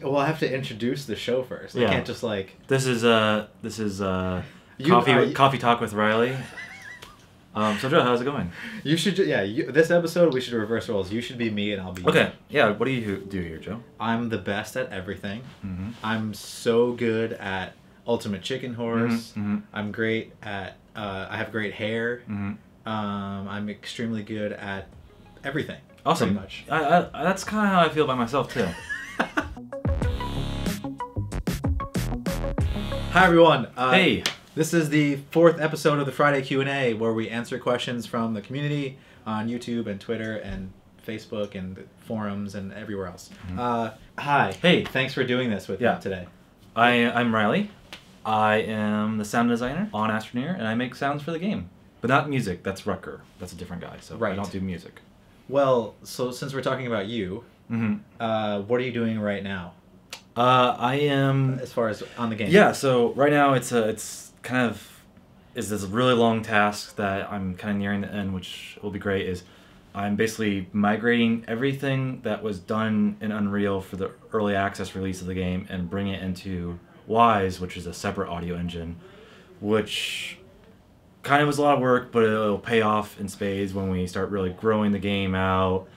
Well, I have to introduce the show first. I can't just like. This is coffee talk with Riley. So Joe, how's it going? You should, this episode we should reverse roles. You should be me and I'll be okay. You. Yeah, what do you do here, Joe? I'm the best at everything. Mm-hmm. I'm so good at Ultimate Chicken Horse. Mm-hmm. I'm great at. I have great hair. Mm-hmm. I'm extremely good at everything. Awesome. Pretty much. That's kind of how I feel about myself too. Hi everyone. Hey. This is the 4th episode of the Friday Q&A where we answer questions from the community on YouTube and Twitter and Facebook and forums and everywhere else. Mm-hmm. Hi. Hey. Thanks for doing this with me today. I'm Riley. I am the sound designer on Astroneer, and I make sounds for the game. But not music. That's Rutger. That's a different guy, so I don't do music. Well, so since we're talking about you, what are you doing right now? I am... As far as on the game. Yeah, so right now it's kind of is this really long task that I'm kind of nearing the end, which will be great, is I'm basically migrating everything that was done in Unreal for the early access release of the game and bring it into Wwise, which is a separate audio engine, which kind of was a lot of work, but it'll pay off in spades when we start really growing the game out.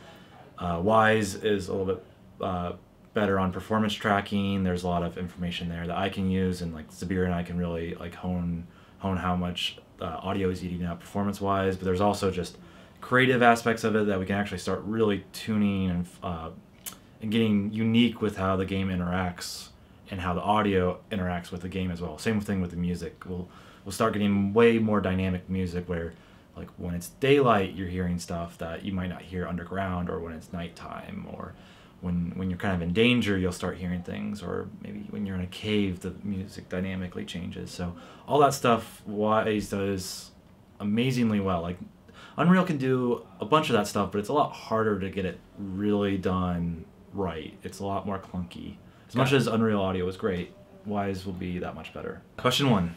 Wwise is a little bit better on performance tracking. There's a lot of information there that I can use, and like Zabir and I can really like hone how much audio is eating out performance wise. But there's also just creative aspects of it that we can actually start really tuning and getting unique with how the game interacts and how the audio interacts with the game as well. Same thing with the music. We'll start getting way more dynamic music where like when it's daylight you're hearing stuff that you might not hear underground, or when it's nighttime, or when you're kind of in danger, you'll start hearing things, or maybe when you're in a cave, the music dynamically changes. So all that stuff Wwise does amazingly well. Like Unreal can do a bunch of that stuff, but it's a lot harder to get it really done right. It's a lot more clunky. As much as Unreal Audio is great, Wwise will be that much better. Question 1.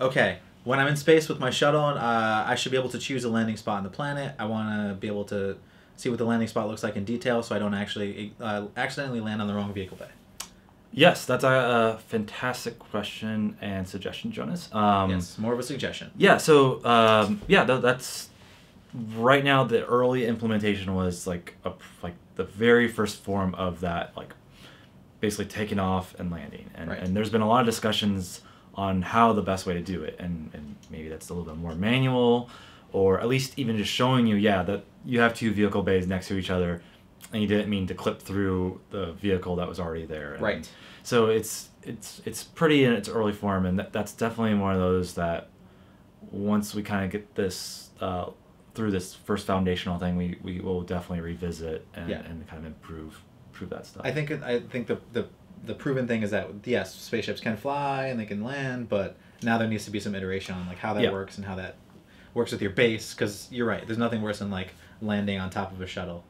Okay. When I'm in space with my shuttle, I should be able to choose a landing spot on the planet. I want to be able to see what the landing spot looks like in detail, so I don't actually accidentally land on the wrong vehicle bay. Yes, that's a fantastic question and suggestion, Jonas. Yes, more of a suggestion. Yeah, so that's right now. The early implementation was like the very first form of that, like basically taking off and landing, and there's been a lot of discussions on how the best way to do it, and maybe that's a little bit more manual, or at least even just showing you, that you have 2 vehicle bays next to each other, and you didn't mean to clip through the vehicle that was already there. Right. So it's pretty in its early form, and that's definitely one of those that once we kind of get this through this first foundational thing, we will definitely revisit and kind of improve that stuff. I think the proven thing is that yes, spaceships can fly and they can land, but now there needs to be some iteration on like how that works and how that works with your base, because you're right, there's nothing worse than like landing on top of a shuttle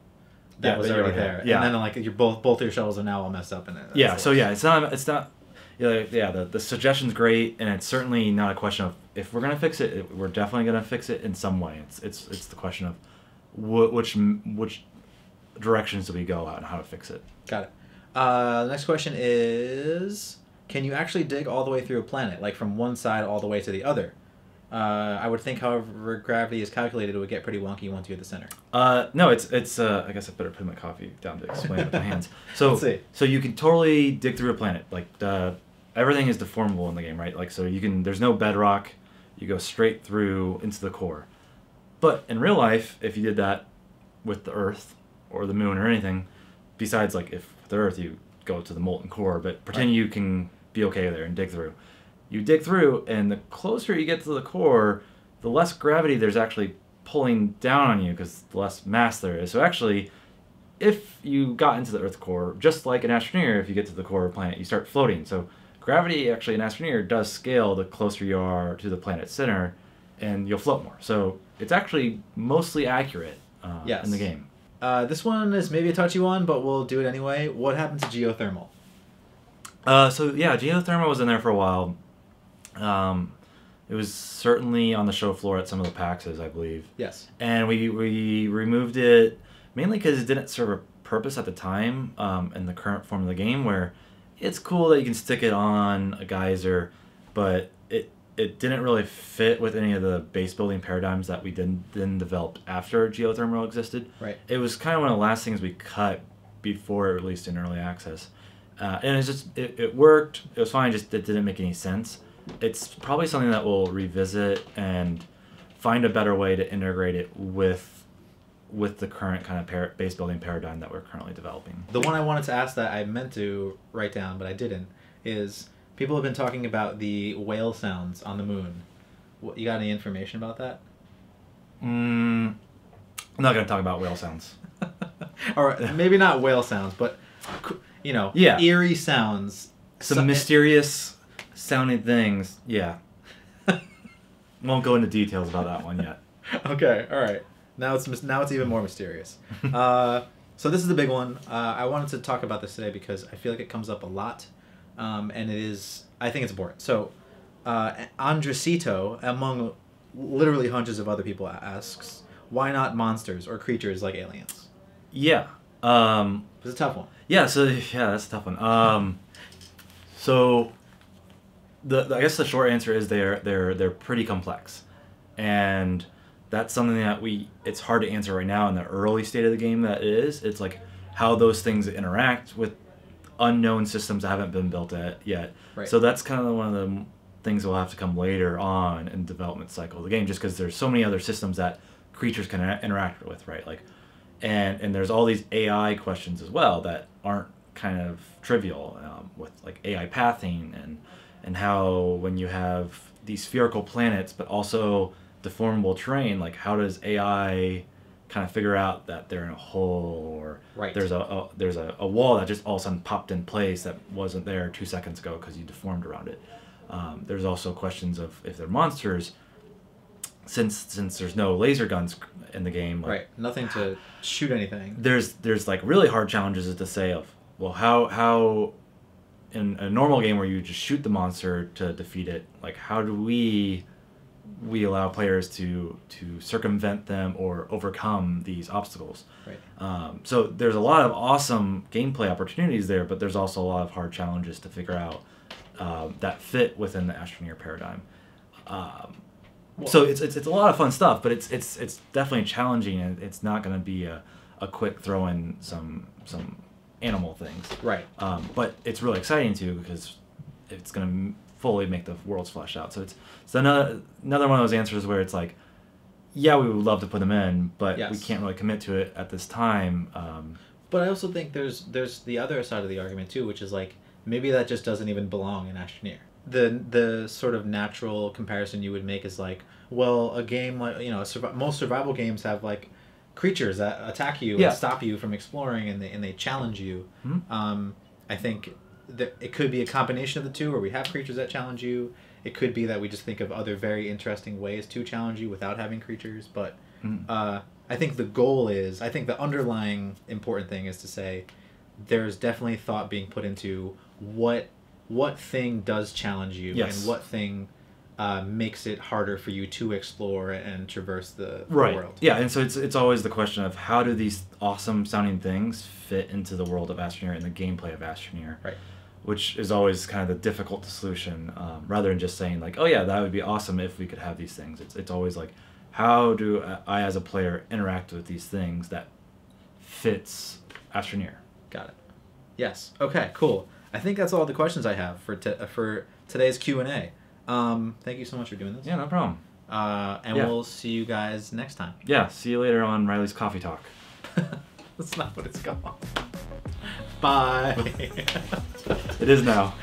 that was already there, and then like you're both your shuttles are now all messed up in it. It's not the suggestion's great, and it's certainly not a question of if we're gonna fix it, we're definitely gonna fix it in some way. It's the question of which directions do we go out and how to fix it. Got it. The next question is, can you actually dig all the way through a planet, like from one side all the way to the other? I would think, however gravity is calculated, it would get pretty wonky once you hit the center. No, it's I guess I better put my coffee down to explain it with my hands. So, Let's see. So you can totally dig through a planet. Like everything is deformable in the game, right? Like so there's no bedrock. You go straight through into the core. But in real life, if you did that with the Earth or the Moon or anything, besides like if with the Earth you go to the molten core, but pretend you can be okay there and dig through. You dig through, and the closer you get to the core, the less gravity there's actually pulling down on you, because the less mass there is. So actually, if you got into the Earth core, just like an Astroneer, if you get to the core of a planet, you start floating. So gravity actually in Astroneer does scale the closer you are to the planet's center, and you'll float more. So it's actually mostly accurate in the game. This one is maybe a touchy one, but we'll do it anyway. What happened to geothermal? Geothermal was in there for a while. It was certainly on the show floor at some of the PAXs, I believe. Yes. And we removed it mainly because it didn't serve a purpose at the time in the current form of the game, where it's cool that you can stick it on a geyser, but it didn't really fit with any of the base building paradigms that we then developed after geothermal existed. Right. It was kind of one of the last things we cut before it released in early access. And it's just, it worked, it was fine, just it didn't make any sense. It's probably something that we'll revisit and find a better way to integrate it with the current kind of base building paradigm that we're currently developing. The one I wanted to ask that I meant to write down, but I didn't, is people have been talking about the whale sounds on the moon. You got any information about that? I'm not going to talk about whale sounds. Or maybe not whale sounds, but, you know, yeah, eerie sounds. Some mysterious sounding things. Yeah. Won't go into details about that one yet. Okay, all right. Now it's even more mysterious. So this is the big one. I wanted to talk about this today because I feel like it comes up a lot, and I think it's important. So, Andresito, among literally hundreds of other people, asks, why not monsters or creatures like aliens? Yeah. It's a tough one. Yeah. So that's a tough one. So, I guess the short answer is they're pretty complex, and that's something that it's hard to answer right now in the early state of the game. That is, it's like how those things interact with unknown systems that haven't been built yet. Right. So that's kind of one of the things that will have to come later on in the development cycle of the game, just because there's so many other systems that creatures can interact with, right? Like, and there's all these AI questions as well that aren't kind of trivial, with like AI pathing and how when you have these spherical planets but also deformable terrain, like how does AI kind of figure out that they're in a hole, or right. there's a wall that just all of a sudden popped in place that wasn't there 2 seconds ago because you deformed around it. There's also questions of if they're monsters, since there's no laser guns in the game, like, right, nothing to shoot anything. There's like really hard challenges to say of, well, how in a normal game where you just shoot the monster to defeat it, like how do we allow players to circumvent them or overcome these obstacles? Right. So there's a lot of awesome gameplay opportunities there, but there's also a lot of hard challenges to figure out that fit within the Astroneer paradigm. So it's a lot of fun stuff, but it's definitely challenging, and it's not going to be a quick throw in some animal things. Right. But it's really exciting too, because it's going to fully make the worlds flesh out. So it's another one of those answers where it's like, yeah, we would love to put them in, but yes, we can't really commit to it at this time. But I also think there's the other side of the argument too, which is like maybe that just doesn't even belong in Astroneer. The sort of natural comparison you would make is like, well, a game like, you know, most survival games have like creatures that attack you and stop you from exploring, and they challenge you. Mm-hmm. I think that it could be a combination of the two, where we have creatures that challenge you. It could be that we just think of other very interesting ways to challenge you without having creatures. But I think the underlying important thing is to say there's definitely thought being put into what thing does challenge you, yes, and what thing makes it harder for you to explore and traverse the right. world. Yeah, and so it's always the question of how do these awesome sounding things fit into the world of Astroneer and the gameplay of Astroneer, right? Which is always kind of the difficult solution, rather than just saying like, oh yeah, that would be awesome if we could have these things. It's always like, how do I as a player interact with these things that fits Astroneer? Got it. Yes. Okay. Cool. I think that's all the questions I have for today's Q&A. Thank you so much for doing this. Yeah, no problem. And we'll see you guys next time. Yeah, see you later on Riley's Coffee Talk. That's not what it's called. Bye. It is now.